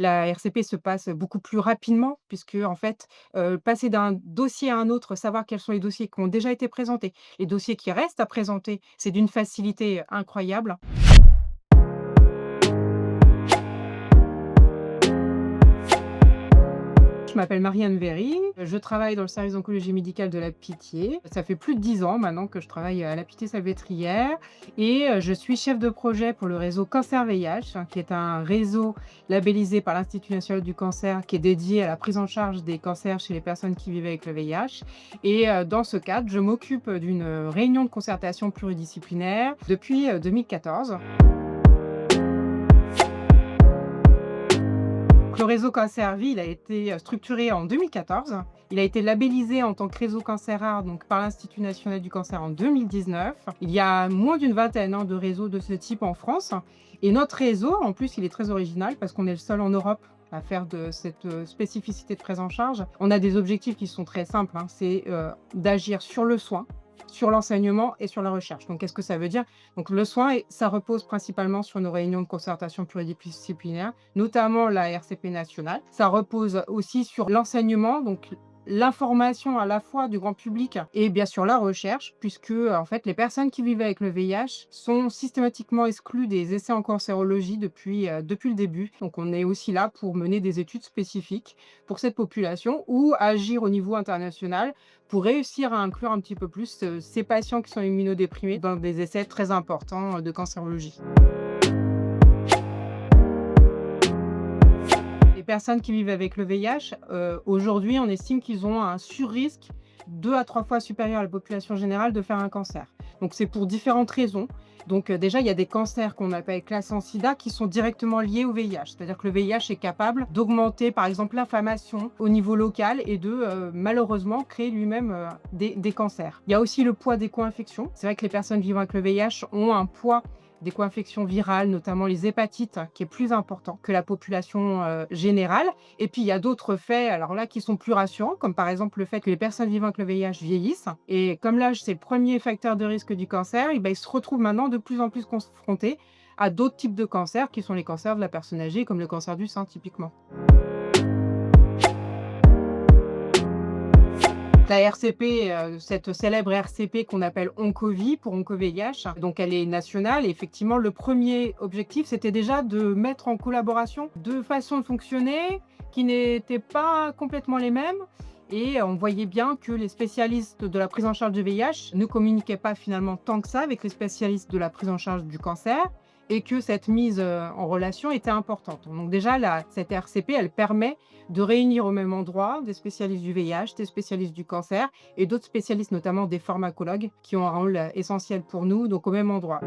La RCP se passe beaucoup plus rapidement puisque en fait, passer d'un dossier à un autre, savoir quels sont les dossiers qui ont déjà été présentés, les dossiers qui restent à présenter, c'est d'une facilité incroyable. Je m'appelle Marianne Véry, je travaille dans le service d'oncologie médicale de la Pitié. Ça fait plus de 10 ans maintenant que je travaille à la Pitié-Salpêtrière et je suis chef de projet pour le réseau Cancer VIH, qui est un réseau labellisé par l'Institut national du cancer qui est dédié à la prise en charge des cancers chez les personnes qui vivent avec le VIH. Et dans ce cadre, je m'occupe d'une réunion de concertation pluridisciplinaire depuis 2014. Le réseau Cancer Vie, il a été structuré en 2014. Il a été labellisé en tant que réseau Cancer Rare, donc par l'Institut national du cancer en 2019. Il y a moins d'une vingtaine de réseaux de ce type en France. Et notre réseau, en plus, il est très original parce qu'on est le seul en Europe à faire de cette spécificité de prise en charge. On a des objectifs qui sont très simples, c'est d'agir sur le soin, sur l'enseignement et sur la recherche. Donc, qu'est-ce que ça veut dire? Donc, le soin, ça repose principalement sur nos réunions de concertation pluridisciplinaire, notamment la RCP nationale. Ça repose aussi sur l'enseignement, donc l'information à la fois du grand public et bien sûr la recherche, puisque en fait les personnes qui vivent avec le VIH sont systématiquement exclues des essais en cancérologie depuis le début. Donc on est aussi là pour mener des études spécifiques pour cette population ou agir au niveau international pour réussir à inclure un petit peu plus ces patients qui sont immunodéprimés dans des essais très importants de cancérologie. Les personnes qui vivent avec le VIH, aujourd'hui, on estime qu'ils ont un surrisque 2 à 3 fois supérieur à la population générale de faire un cancer. Donc c'est pour différentes raisons. Donc déjà, il y a des cancers qu'on appelle classant sida qui sont directement liés au VIH. C'est-à-dire que le VIH est capable d'augmenter, par exemple, l'inflammation au niveau local et de, malheureusement, créer lui-même, des cancers. Il y a aussi le poids des co-infections. C'est vrai que les personnes vivant avec le VIH ont un poids des co-infections virales, notamment les hépatites, qui est plus important que la population, générale. Et puis il y a d'autres faits, alors là, qui sont plus rassurants, comme par exemple le fait que les personnes vivant avec le VIH vieillissent. Et comme l'âge, c'est le premier facteur de risque du cancer, et ben, ils se retrouvent maintenant de plus en plus confrontés à d'autres types de cancers, qui sont les cancers de la personne âgée, comme le cancer du sein, typiquement. La RCP, cette célèbre RCP qu'on appelle OncoVie pour OncoVIH, donc elle est nationale et effectivement le premier objectif, c'était déjà de mettre en collaboration 2 façons de fonctionner qui n'étaient pas complètement les mêmes et on voyait bien que les spécialistes de la prise en charge du VIH ne communiquaient pas finalement tant que ça avec les spécialistes de la prise en charge du cancer et que cette mise, en relation était importante. Donc déjà cette RCP, elle permet de réunir au même endroit des spécialistes du VIH, des spécialistes du cancer et d'autres spécialistes, notamment des pharmacologues qui ont un rôle, essentiel pour nous, donc au même endroit.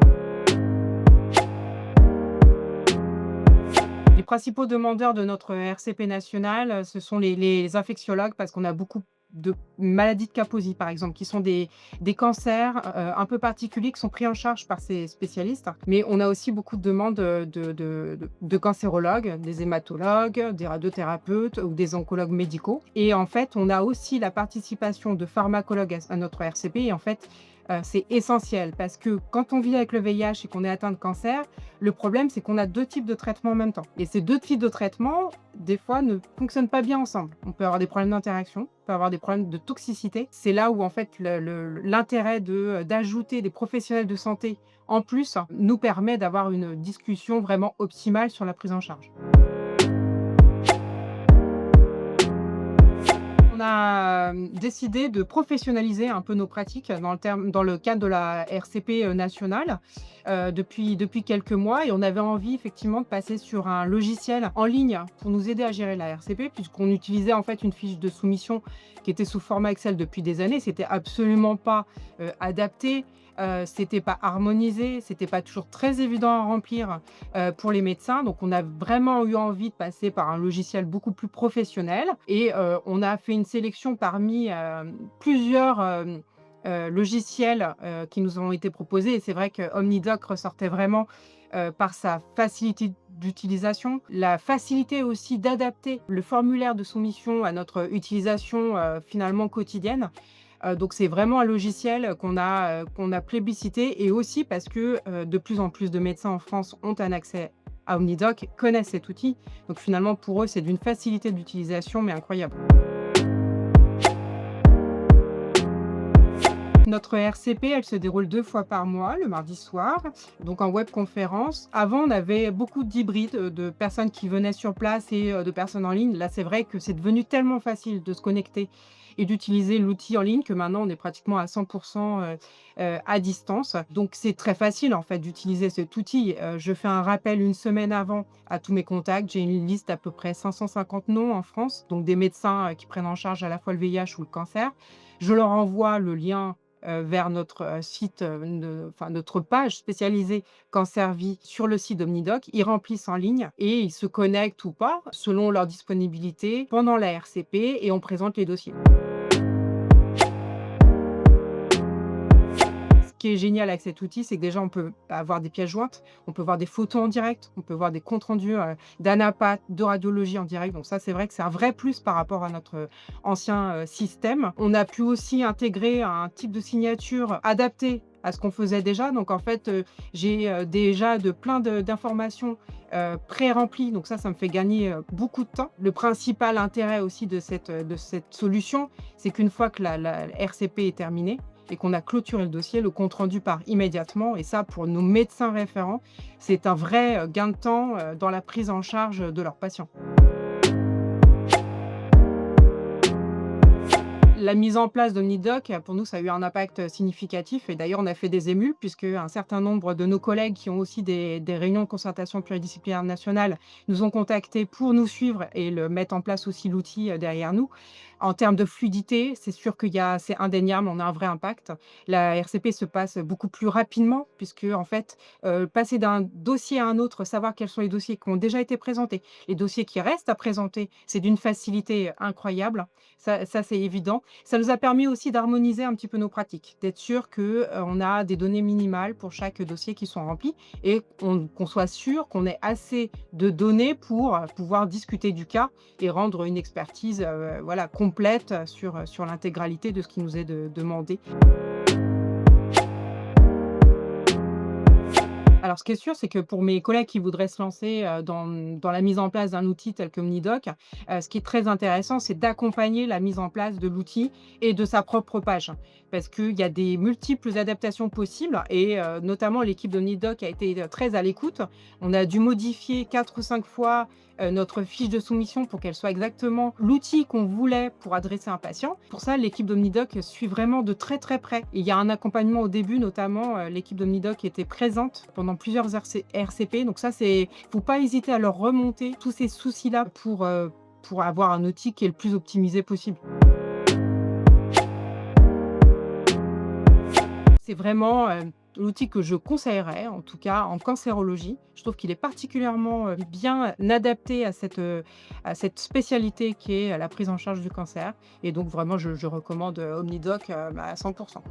Les principaux demandeurs de notre RCP nationale, ce sont les infectiologues parce qu'on a beaucoup de maladies de Kaposi, par exemple, qui sont des cancers, un peu particuliers qui sont pris en charge par ces spécialistes. Mais on a aussi beaucoup de demandes, de cancérologues, des hématologues, des radiothérapeutes ou des oncologues médicaux et en fait, on a aussi la participation de pharmacologues à notre RCP et en fait, c'est essentiel parce que quand on vit avec le VIH et qu'on est atteint de cancer, le problème, c'est qu'on a 2 types de traitements en même temps et ces 2 types de traitements, des fois, ne fonctionnent pas bien ensemble. On peut avoir des problèmes d'interaction, on peut avoir des problèmes de toxicité. C'est là où, en fait, l'intérêt d'ajouter des professionnels de santé en plus, nous permet d'avoir une discussion vraiment optimale sur la prise en charge. On a, décidé de professionnaliser un peu nos pratiques dans le cadre de la RCP, nationale, depuis quelques mois et on avait envie effectivement de passer sur un logiciel en ligne pour nous aider à gérer la RCP puisqu'on utilisait en fait une fiche de soumission qui était sous format Excel depuis des années. C'était absolument pas, adapté, c'était pas harmonisé, c'était pas toujours très évident à remplir, pour les médecins. Donc on a vraiment eu envie de passer par un logiciel beaucoup plus professionnel et on a fait une sélection parmi, plusieurs, logiciels, qui nous ont été proposés et c'est vrai que OmniDoc ressortait vraiment, par sa facilité d'utilisation, la facilité aussi d'adapter le formulaire de soumission à notre utilisation, finalement quotidienne. Donc c'est vraiment un logiciel qu'on a plébiscité et aussi parce que, de plus en plus de médecins en France ont un accès à OmniDoc connaissent cet outil. Donc finalement, pour eux, c'est d'une facilité d'utilisation, mais incroyable. Notre RCP, elle se déroule 2 fois par mois, le mardi soir, donc en webconférence. Avant, on avait beaucoup d'hybrides, de personnes qui venaient sur place et de personnes en ligne. Là, c'est vrai que c'est devenu tellement facile de se connecter et d'utiliser l'outil en ligne que maintenant on est pratiquement à 100 à distance. Donc c'est très facile en fait d'utiliser cet outil. Je fais un rappel une semaine avant à tous mes contacts. J'ai une liste d'à peu près 550 noms en France, donc des médecins, qui prennent en charge à la fois le VIH ou le cancer. Je leur envoie le lien vers notre, site, enfin notre page spécialisée Cancervie sur le site d'Omnidoc. Ils remplissent en ligne et ils se connectent ou pas, selon leur disponibilité, pendant la RCP et on présente les dossiers. Ce qui est génial avec cet outil, c'est que déjà on peut avoir des pièces jointes, on peut voir des photos en direct, on peut voir des comptes rendus, d'anapath, de radiologie en direct. Donc ça, c'est vrai que c'est un vrai plus par rapport à notre, ancien, système. On a pu aussi intégrer un type de signature adapté à ce qu'on faisait déjà. Donc en fait, j'ai, déjà plein d'informations, pré-remplies. Donc ça me fait gagner, beaucoup de temps. Le principal intérêt aussi de cette solution, c'est qu'une fois que la RCP est terminée, et qu'on a clôturé le dossier, le compte rendu part immédiatement et ça, pour nos médecins référents, c'est un vrai, gain de temps, dans la prise en charge, de leurs patients. La mise en place d'Omnidoc, pour nous, ça a eu un impact, significatif et d'ailleurs on a fait des émules puisque un certain nombre de nos collègues qui ont aussi des réunions de concertation pluridisciplinaire nationale nous ont contactés pour nous suivre et le mettre en place aussi l'outil, derrière nous. En termes de fluidité, c'est sûr c'est indéniable, on a un vrai impact. La RCP se passe beaucoup plus rapidement puisque en fait, passer d'un dossier à un autre, savoir quels sont les dossiers qui ont déjà été présentés, les dossiers qui restent à présenter, c'est d'une facilité incroyable. Ça c'est évident. Ça nous a permis aussi d'harmoniser un petit peu nos pratiques, d'être sûr que, on a des données minimales pour chaque dossier qui sont remplis et qu'on soit sûr qu'on ait assez de données pour, pouvoir discuter du cas et rendre une expertise, voilà complète sur l'intégralité de ce qui nous est demandé. Alors, ce qui est sûr, c'est que pour mes collègues qui voudraient se lancer, dans la mise en place d'un outil tel que Omnidoc, ce qui est très intéressant, c'est d'accompagner la mise en place de l'outil et de sa propre page. Parce qu'il y a des multiples adaptations possibles et notamment l'équipe d'Omnidoc a été, très à l'écoute. On a dû modifier 4 ou 5 fois, notre fiche de soumission pour qu'elle soit exactement l'outil qu'on voulait pour adresser un patient. Pour ça, l'équipe d'Omnidoc suit vraiment de très, très près. Et il y a un accompagnement au début, notamment, l'équipe d'Omnidoc était présente pendant plusieurs RCP. Donc ça, faut pas hésiter à leur remonter tous ces soucis-là pour avoir un outil qui est le plus optimisé possible. C'est vraiment, l'outil que je conseillerais, en tout cas en cancérologie. Je trouve qu'il est particulièrement, bien adapté à cette spécialité qui est la prise en charge du cancer et donc vraiment je recommande, Omnidoc, à 100 %.